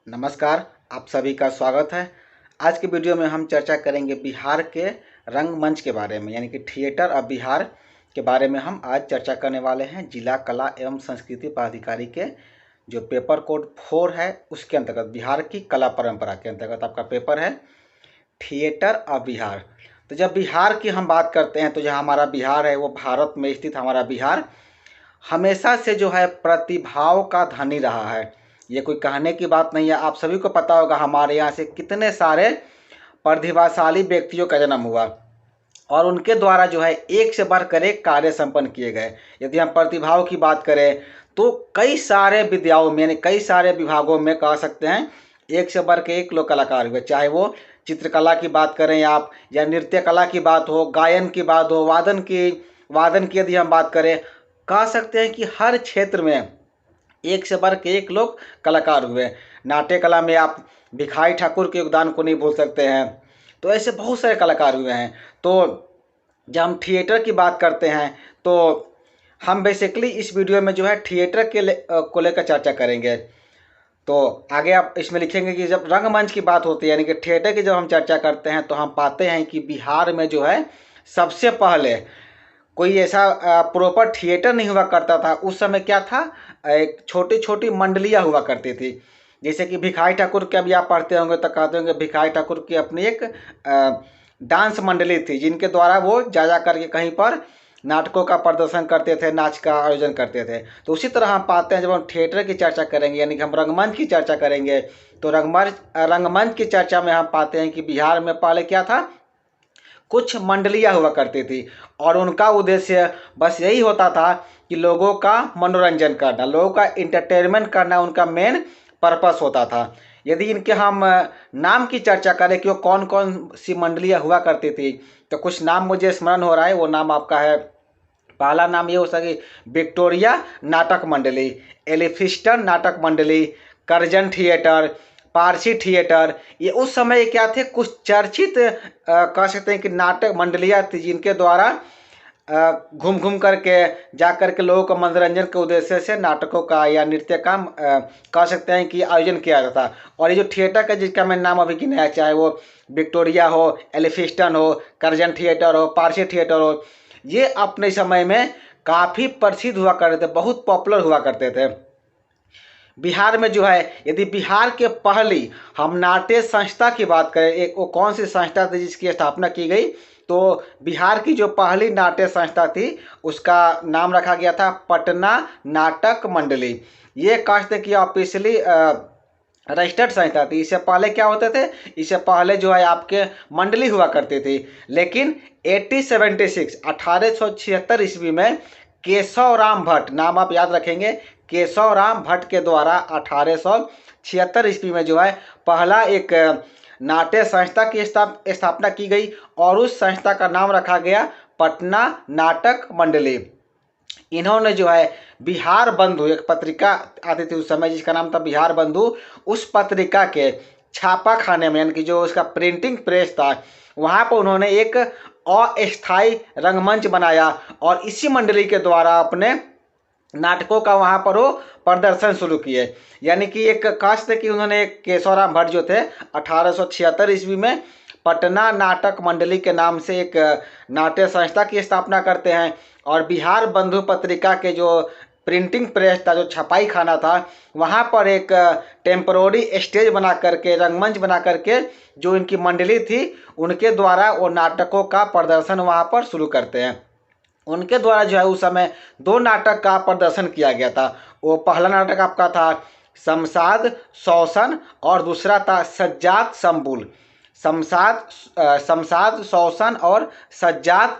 नमस्कार, आप सभी का स्वागत है। आज के वीडियो में हम चर्चा करेंगे बिहार के रंगमंच के बारे में, यानी कि थिएटर ऑफ बिहार के बारे में हम आज चर्चा करने वाले हैं। जिला कला एवं संस्कृति पदाधिकारी के जो पेपर कोड 4 है उसके अंतर्गत बिहार की कला परंपरा के अंतर्गत आपका पेपर है थिएटर ऑफ बिहार। तो जब बिहार की हम बात करते हैं तो जहाँ हमारा बिहार है वो भारत में स्थित हमारा बिहार हमेशा से जो है प्रतिभाओं का धनी रहा है। ये कोई कहने की बात नहीं है, आप सभी को पता होगा हमारे यहाँ से कितने सारे प्रतिभाशाली व्यक्तियों का जन्म हुआ और उनके द्वारा जो है एक से बढ़कर एक कार्य संपन्न किए गए। यदि हम प्रतिभाओं की बात करें तो कई सारे विद्याओं में यानी कई सारे विभागों में कह सकते हैं एक से बढ़ के एक लोग कलाकार हुए, चाहे वो चित्रकला की बात करें आप या नृत्य कला की बात हो, गायन की बात हो, वादन की यदि हम बात करें, कह सकते हैं कि हर क्षेत्र में एक से बढ़ के एक लोग कलाकार हुए। नाट्य कला में आप भिखारी ठाकुर के योगदान को नहीं भूल सकते हैं। तो ऐसे बहुत सारे कलाकार हुए हैं। तो जब हम थिएटर की बात करते हैं तो हम बेसिकली इस वीडियो में जो है थिएटर को लेकर चर्चा करेंगे। तो आगे आप इसमें लिखेंगे कि जब रंगमंच की बात होती है यानी कि थिएटर की जब हम चर्चा करते हैं तो हम पाते हैं कि बिहार में जो है सबसे पहले कोई ऐसा प्रॉपर थिएटर नहीं हुआ करता था। उस समय क्या था, एक छोटी छोटी मंडलियाँ हुआ करती थी। जैसे कि भिखारी ठाकुर के अभी आप पढ़ते होंगे तो कहते होंगे भिखारी ठाकुर की अपनी एक डांस मंडली थी जिनके द्वारा वो जा करके कहीं पर नाटकों का प्रदर्शन करते थे, नाच का आयोजन करते थे। तो उसी तरह हम पाते हैं जब हम थिएटर की चर्चा करेंगे यानी कि हम रंगमंच की चर्चा करेंगे तो रंगमंच की चर्चा में हम पाते हैं कि बिहार में पहले क्या था, कुछ मंडलियाँ हुआ करती थी और उनका उद्देश्य बस यही होता था कि लोगों का मनोरंजन करना, लोगों का इंटरटेनमेंट करना उनका मेन पर्पस होता था। यदि इनके हम नाम की चर्चा करें कि वो कौन कौन सी मंडलियाँ हुआ करती थी तो कुछ नाम मुझे स्मरण हो रहा है। वो नाम आपका है, पहला नाम ये हो सके विक्टोरिया नाटक मंडली, एलिफिस्टन नाटक मंडली, करजन थिएटर, पारसी थिएटर। ये उस समय क्या थे, कुछ चर्चित कह सकते हैं कि नाटक मंडलियाँ थी जिनके द्वारा घूम घूम करके जा कर के लोगों को मनोरंजन के उद्देश्य से नाटकों का या नृत्य का कह सकते हैं कि आयोजन किया जाता था। और ये जो थिएटर का जिसका मैं नाम अभी गिनाया, चाहे वो विक्टोरिया हो, एलिफिस्टन हो, करजन थिएटर हो, पारसी थिएटर हो, ये अपने समय में काफ़ी प्रसिद्ध हुआ करते थे, बहुत पॉपुलर हुआ करते थे। बिहार में जो है यदि बिहार के पहली हम नाट्य संस्था की बात करें, एक वो कौन सी संस्था थी जिसकी स्थापना की गई, तो बिहार की जो पहली नाट्य संस्था थी उसका नाम रखा गया था पटना नाटक मंडली। ये कास्ट की ऑफिशियली रजिस्टर्ड संस्था थी। इससे पहले क्या होते थे, इससे पहले जो है आपके मंडली हुआ करती थी। लेकिन 1876 ईस्वी में केशव राम भट्ट, नाम आप याद रखेंगे, केशव राम भट्ट के द्वारा 1876 ईस्वी में जो है पहला एक नाट्य संस्था की स्थापना की गई और उस संस्था का नाम रखा गया पटना नाटक मंडली। इन्होंने जो है बिहार बंधु, एक पत्रिका आती थी उस समय जिसका नाम था बिहार बंधु, उस पत्रिका के छापा खाने में यानी कि जो उसका प्रिंटिंग प्रेस था वहाँ पर उन्होंने एक अस्थायी रंगमंच बनाया और इसी मंडली के द्वारा अपने नाटकों का वहाँ पर वो प्रदर्शन शुरू किए। यानी कि एक कास्ट कि उन्होंने केशवराम भट्ट जो थे 1876 ईस्वी में पटना नाटक मंडली के नाम से एक नाट्य संस्था की स्थापना करते हैं और बिहार बंधु पत्रिका के जो प्रिंटिंग प्रेस था, जो छपाई खाना था, वहाँ पर एक टेम्परोरी स्टेज बना करके, रंगमंच बना करके जो इनकी मंडली थी उनके द्वारा वो नाटकों का प्रदर्शन वहाँ पर शुरू करते हैं। उनके द्वारा जो है उस समय 2 नाटक का प्रदर्शन किया गया था। वो पहला नाटक आपका था शमशाद शौसन और दूसरा था सज्जाद संबुल। शमशाद शौसन और सज्जाद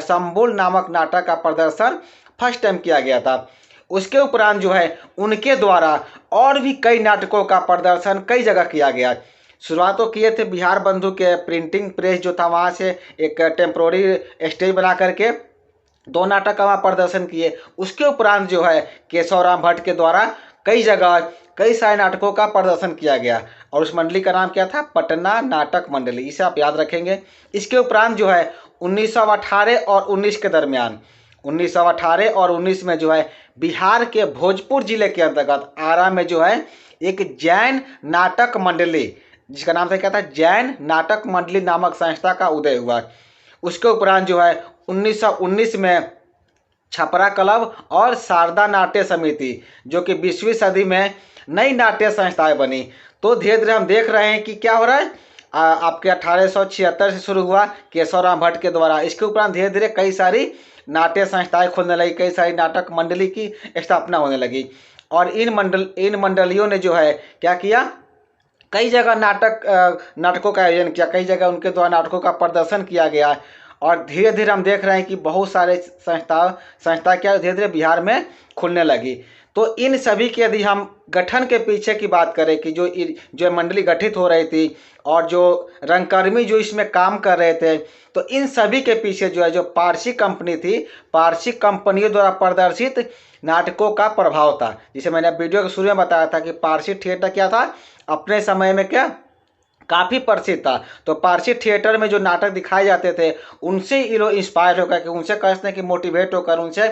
संबुल नामक नाटक का प्रदर्शन फर्स्ट टाइम किया गया था। उसके उपरांत जो है उनके द्वारा और भी कई नाटकों का प्रदर्शन कई जगह किया गया। शुरुआत तो किए थे बिहार बंधु के प्रिंटिंग प्रेस जो था वहाँ से एक टेम्प्रोरी स्टेज बना करके 2 नाटक का वहाँ प्रदर्शन किए। उसके उपरांत जो है केशवराम भट्ट के द्वारा कई जगह कई सारे नाटकों का प्रदर्शन किया गया और उस मंडली का नाम क्या था, पटना नाटक मंडली। इसे आप याद रखेंगे। इसके उपरांत जो है 1918 और 19 के दरमियान 1918 और 19 में जो है बिहार के भोजपुर जिले के अंतर्गत आरा में जो है एक जैन नाटक मंडली, जिसका नाम था क्या था, जैन नाटक मंडली नामक संस्था का उदय हुआ। उसके उपरांत जो है 1919 में छपरा क्लब और शारदा नाट्य समिति, जो कि 20वीं सदी में नई नाट्य संस्थाएं बनी। तो धीरे धीरे हम देख रहे हैं कि क्या हो रहा है, आपके 1876 से शुरू हुआ केशवराम भट्ट के द्वारा। इसके उपरांत धीरे धीरे कई सारी नाट्य संस्थाएं खुलने लगी, कई सारी नाटक मंडली की स्थापना होने लगी। और इन मंडलियों ने जो है क्या किया, कई जगह नाटकों का आयोजन किया, कई जगह उनके द्वारा नाटकों का प्रदर्शन किया गया। और धीरे धीरे हम देख रहे हैं कि बहुत सारे संस्था क्या धीरे धीरे बिहार में खुलने लगी। तो इन सभी के यदि हम गठन के पीछे की बात करें कि जो मंडली गठित हो रही थी और जो रंगकर्मी जो इसमें काम कर रहे थे, तो इन सभी के पीछे जो है जो पारसी कंपनी थी, पारसी कंपनियों द्वारा प्रदर्शित नाटकों का प्रभाव था। जिसे मैंने वीडियो के शुरू में बताया था कि पारसी थिएटर क्या था, अपने समय में क्या काफ़ी प्रसिद्ध था। तो पारसी थिएटर में जो नाटक दिखाए जाते थे, उनसे ये लोग इंस्पायर होकर के, उनसे कहते हैं कि मोटिवेट होकर, उनसे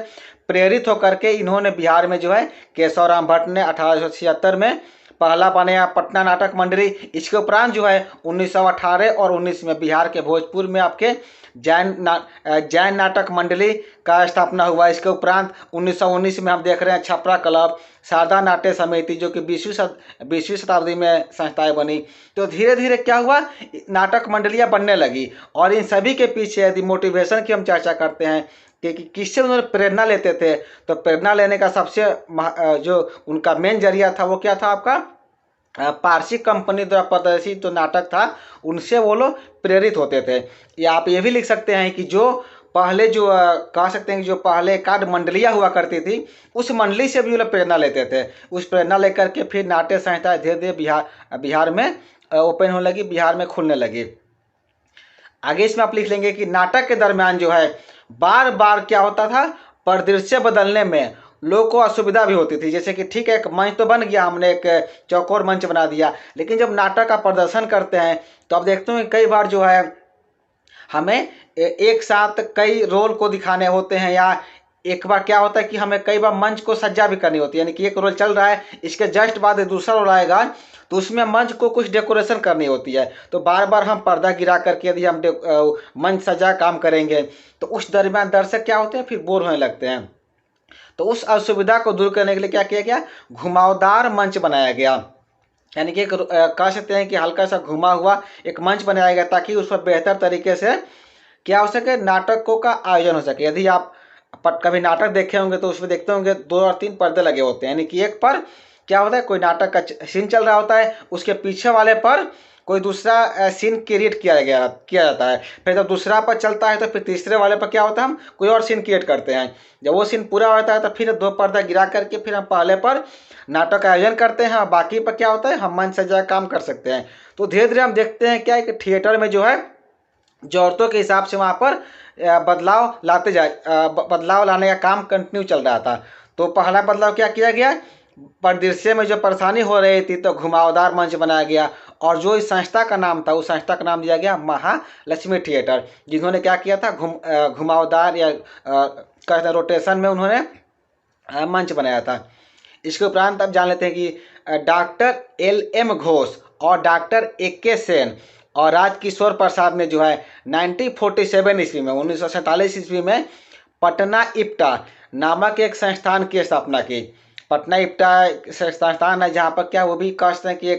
प्रेरित होकर के इन्होंने बिहार में जो है केशवराम भट्ट ने 1876 में पहला बनाया पटना नाटक मंडली। इसके उपरांत जो है 1918 और 19 में बिहार के भोजपुर में आपके जैन नाटक मंडली का स्थापना हुआ। इसके उपरांत 1919 में हम देख रहे हैं छपरा क्लब, शारदा नाट्य समिति, जो कि 20वीं शताब्दी में संस्थाएं बनी। तो धीरे धीरे क्या हुआ, नाटक मंडलियां बनने लगी। और इन सभी के पीछे यदि मोटिवेशन की हम चर्चा करते हैं कि किससे उन्होंने प्रेरणा लेते थे, तो प्रेरणा लेने का सबसे जो उनका मेन जरिया था वो क्या था, आपका पारसी कंपनी द्वारा प्रदर्शित जो नाटक था उनसे वो लोग प्रेरित होते थे। या आप ये भी लिख सकते हैं कि जो पहले जो कह सकते हैं कि जो पहले एकाध मंडलियाँ हुआ करती थी, उस मंडली से भी वो लोग प्रेरणा लेते थे। उस प्रेरणा लेकर के फिर नाट्य संस्थाएं धीरे धीरे बिहार में ओपन होने लगी, बिहार में खुलने लगी। आगे इसमें आप लिख लेंगे कि नाटक के दरमियान जो है बार बार क्या होता था, परिदृश्य बदलने में लोगों को असुविधा भी होती थी। जैसे कि ठीक है, एक मंच तो बन गया, हमने एक चौकोर मंच बना दिया, लेकिन जब नाटक का प्रदर्शन करते हैं तो आप देखते हो कई बार जो है हमें एक साथ कई रोल को दिखाने होते हैं, या एक बार क्या होता है कि हमें कई बार मंच को सज्जा भी करनी होती है। यानी कि एक रोल चल रहा है, इसके जस्ट बाद दूसरा रोल आएगा, तो उसमें मंच को कुछ डेकोरेशन करनी होती है। तो बार बार हम पर्दा गिरा करके यदि हम मंच सजा काम करेंगे तो उस दरमियान दर्शक क्या होते हैं, फिर बोर होने लगते हैं। तो उस असुविधा को दूर करने के लिए क्या किया गया, घुमावदार मंच बनाया गया। यानी कि कह सकते हैं कि हल्का सा घुमा हुआ एक मंच बनाया गया, ताकि उस पर बेहतर तरीके से क्या हो सके, नाटकों का आयोजन हो सके। यदि आप कभी नाटक देखे होंगे तो उसमें देखते होंगे 2 और 3 पर्दे लगे होते हैं। यानी कि एक पर क्या होता है, कोई नाटक का सीन चल रहा होता है, उसके पीछे वाले पर कोई दूसरा सीन क्रिएट किया जाता है। फिर जब दूसरा पर चलता है तो फिर तीसरे वाले पर क्या होता है, हम कोई और सीन क्रिएट करते हैं। जब वो सीन पूरा होता है तो फिर 2 पर्दा गिरा करके फिर हम पहले पर नाटक का आयोजन करते हैं, और बाकी पर क्या होता है, हम मंच सजा काम कर सकते हैं। तो धीरे धीरे हम देखते हैं क्या है कि थिएटर में जो है ज़रूरतों के हिसाब से वहाँ पर बदलाव लाने का काम कंटिन्यू चल रहा था। तो पहला बदलाव क्या किया गया, परिदृश्य में जो परेशानी हो रही थी तो घुमावदार मंच बनाया गया। और जो इस संस्था का नाम था, उस संस्था का नाम दिया गया महालक्ष्मी थिएटर, जिन्होंने क्या किया था, घुमावदार या कहते हैं रोटेशन में उन्होंने मंच बनाया था। इसके उपरांत अब जान लेते हैं कि डॉक्टर LM घोष और डॉक्टर AK सेन और राजकिशोर प्रसाद ने जो है 1947 ईस्वी में 1947 ईस्वी में पटना इप्टा नामक एक संस्थान की स्थापना की। पटना इप्टा संस्थान है जहाँ पर क्या वो भी कहते हैं कि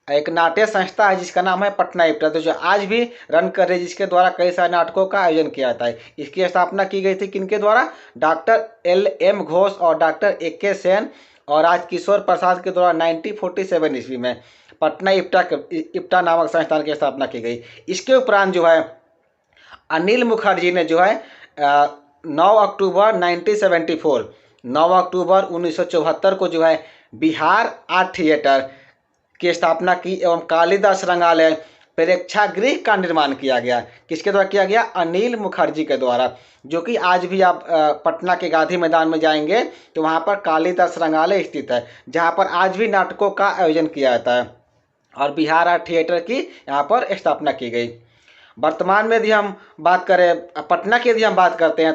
एक नाट्य संस्था है जिसका नाम है पटना इप्टा, तो जो आज भी रन कर रही है, जिसके द्वारा कई सारे नाटकों का आयोजन किया जाता है। इसकी स्थापना की गई थी किनके द्वारा, डॉक्टर LM घोष और डॉक्टर AK सेन और राजकिशोर प्रसाद के द्वारा 1947 ईस्वी में पटना इप्टा नामक संस्थान की स्थापना की गई। इसके उपरांत जो है अनिल मुखर्जी ने जो है 9 अक्टूबर 1974 को जो है बिहार आर्ट थिएटर की स्थापना की एवं कालिदास रंगालय प्रेक्षागृह का निर्माण किया गया। किसके द्वारा किया गया, अनिल मुखर्जी के द्वारा, जो कि आज भी आप पटना के गांधी मैदान में जाएंगे तो वहां पर कालिदास रंगालय स्थित है, जहां पर आज भी नाटकों का आयोजन किया जाता है। और बिहार आर्ट थिएटर की यहाँ पर स्थापना की गई। वर्तमान में यदि हम बात करें पटना की, यदि हम बात करते हैं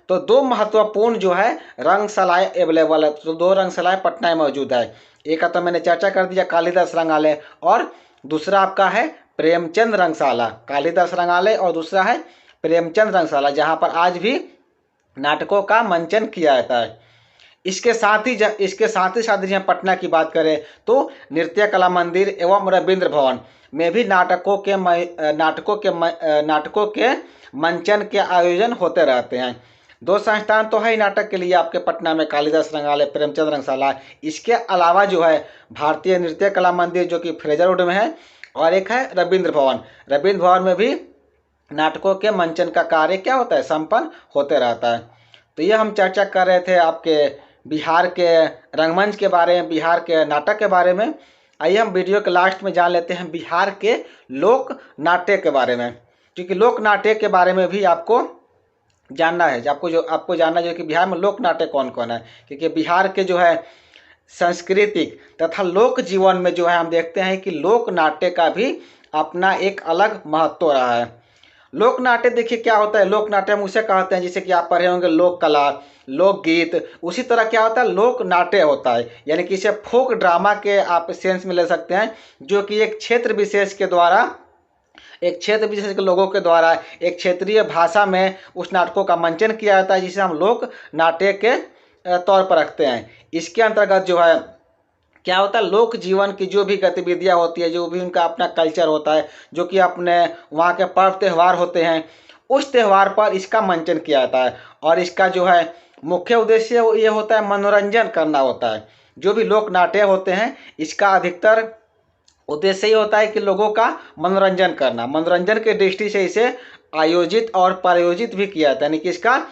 तो 2 महत्वपूर्ण जो है रंगशालाएँ अवेलेबल है। तो 2 रंगशालाएँ पटना में मौजूद है। एक का तो मैंने चर्चा कर दिया, कालिदास रंगालय, और दूसरा आपका है प्रेमचंद रंगशाला। कालिदास रंगालय और दूसरा है प्रेमचंद रंगशाला, जहाँ पर आज भी नाटकों का मंचन किया जाता है। इसके साथ ही यदि हम पटना की बात करें तो नृत्य कला मंदिर एवं रविंद्र भवन में भी नाटकों के मंचन के आयोजन होते रहते हैं। 2 संस्थान तो है ही नाटक के लिए आपके पटना में, कालिदास रंगालय, प्रेमचंद रंगशाला। इसके अलावा जो है भारतीय नृत्य कला मंदिर जो कि फ्रेजर रोड में है, और एक है रविंद्र भवन। रविंद्र भवन में भी नाटकों के मंचन का कार्य क्या होता है, संपन्न होते रहता है। तो ये हम चर्चा कर रहे थे आपके बिहार के रंगमंच के बारे में, बिहार के नाटक के बारे में। आइए हम वीडियो के लास्ट में जान लेते हैं बिहार के लोक नाट्य के बारे में, क्योंकि लोक नाट्य के बारे में भी आपको जानना है। आपको जानना है कि बिहार में लोक नाट्य कौन कौन है, क्योंकि बिहार के जो है सांस्कृतिक तथा लोक जीवन में जो है हम देखते हैं कि लोक नाट्य का भी अपना एक अलग महत्व रहा है। लोक नाट्य देखिए क्या होता है, लोक नाट्य हम उसे कहते हैं जिसे कि आप पढ़े होंगे लोक कला, लोकगीत। उसी तरह क्या होता है, लोक नाट्य होता है, यानी कि इसे फोक ड्रामा के आप सेंस में ले सकते हैं, जो कि एक क्षेत्र विशेष के लोगों के द्वारा एक क्षेत्रीय भाषा में उस नाटकों का मंचन किया जाता है, जिसे हम लोक नाट्य के तौर पर रखते हैं। इसके अंतर्गत जो है क्या होता है, लोक जीवन की जो भी गतिविधियां होती है, जो भी उनका अपना कल्चर होता है, जो कि अपने वहाँ के पर्व त्यौहार होते हैं, उस त्यौहार पर इसका मंचन किया जाता है। और इसका जो है मुख्य उद्देश्य ये होता है मनोरंजन करना होता है। जो भी लोक नाट्य होते हैं इसका अधिकतर उद्देश्य ये होता है कि लोगों का मनोरंजन करना, मनोरंजन के दृष्टि से इसे आयोजित और प्रायोजित भी किया जाता है, यानी कि इसका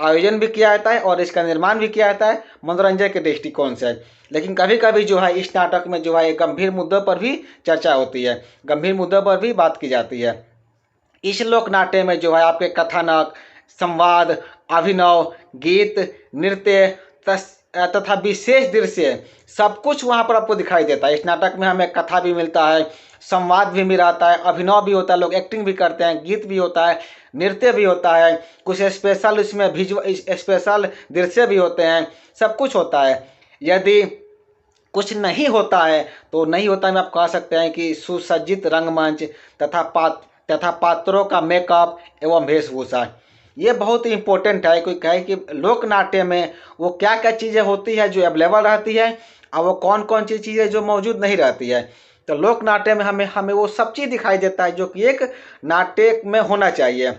आयोजन भी किया जाता है और इसका निर्माण भी किया जाता है मनोरंजन के दृष्टिकोण से। लेकिन कभी कभी जो है इस नाटक में जो है गंभीर मुद्दों पर भी चर्चा होती है, गंभीर मुद्दों पर भी बात की जाती है। इस लोक नाट्य में जो है आपके कथानक, संवाद, अभिनव, गीत, नृत्य तथा विशेष दृश्य सब कुछ वहाँ पर आपको दिखाई देता है। इस नाटक में हमें कथा भी मिलता है, संवाद भी मिल आता है, अभिनव भी होता है, लोग एक्टिंग भी करते हैं, गीत भी होता है, नृत्य भी होता है, कुछ स्पेशल इसमें स्पेशल दृश्य भी होते हैं, सब कुछ होता है। यदि कुछ नहीं होता है तो नहीं होता है, आप कह सकते हैं कि सुसज्जित रंगमंच तथा पात्रों का मेकअप एवं वेशभूषा, ये बहुत ही इंपॉर्टेंट है। कोई कहे कि लोक नाट्य में वो क्या क्या चीज़ें होती है जो अवेलेबल रहती है, और वो कौन कौन सी चीज़ें जो मौजूद नहीं रहती है। तो लोक नाट्य में हमें वो सब चीज़ दिखाई देता है जो कि एक नाट्य में होना चाहिए,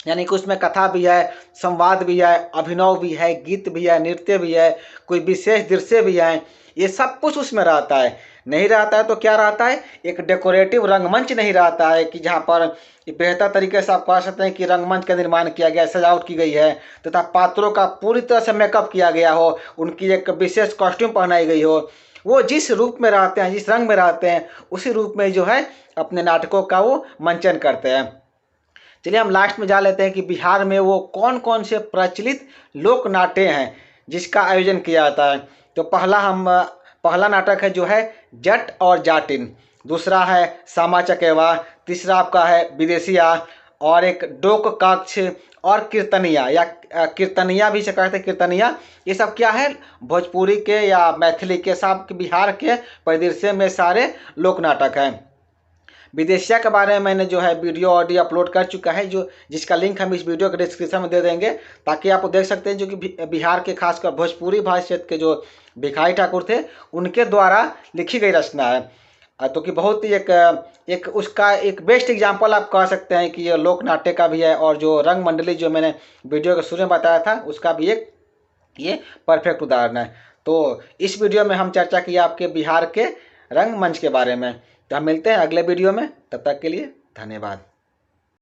यानी कि उसमें कथा भी है, संवाद भी है, अभिनव भी है, गीत भी है, नृत्य भी है, कोई विशेष दृश्य भी है, ये सब कुछ उसमें रहता है। नहीं रहता है तो क्या रहता है, एक डेकोरेटिव रंगमंच नहीं रहता है कि जहाँ पर बेहतर तरीके से आप कह सकते हैं कि रंगमंच का निर्माण किया गया, सजावट की गई है तथा पात्रों का पूरी तरह से मेकअप किया गया हो, उनकी एक विशेष कॉस्ट्यूम पहनाई गई हो। वो जिस रूप में रहते हैं, जिस रंग में रहते हैं, उसी रूप में जो है अपने नाटकों का वो मंचन करते हैं। चलिए हम लास्ट में जा लेते हैं कि बिहार में वो कौन कौन से प्रचलित लोक नाट्य हैं जिसका आयोजन किया जाता है। तो पहला नाटक है जो है जट और जाटिन, दूसरा है सामा चकेवा, तीसरा आपका है विदेशिया, और एक डोक कक्ष और कीर्तनिया, या कीर्तनिया भी से कहते हैं कीर्तनिया। ये सब क्या है, भोजपुरी के या मैथिली के, सब बिहार के परिदृश्य में सारे लोक नाटक हैं। विदेशिया के बारे में मैंने जो है वीडियो ऑडियो अपलोड कर चुका है, जिसका लिंक हम इस वीडियो के डिस्क्रिप्शन में दे देंगे, ताकि आप देख सकते हैं, जो कि बिहार के खासकर भोजपुरी भाषा क्षेत्र के जो भिखारी ठाकुर थे उनके द्वारा लिखी गई रचना है। तो कि बहुत ही एक उसका एक बेस्ट एग्जाम्पल आप कह सकते हैं कि ये लोक नाट्य का भी है, और जो रंग मंडली जो मैंने वीडियो के शुरू में बताया था उसका भी एक ये परफेक्ट उदाहरण है। तो इस वीडियो में हम चर्चा की आपके बिहार के रंगमंच के बारे में। तो हम मिलते हैं अगले वीडियो में, तब तक के लिए धन्यवाद।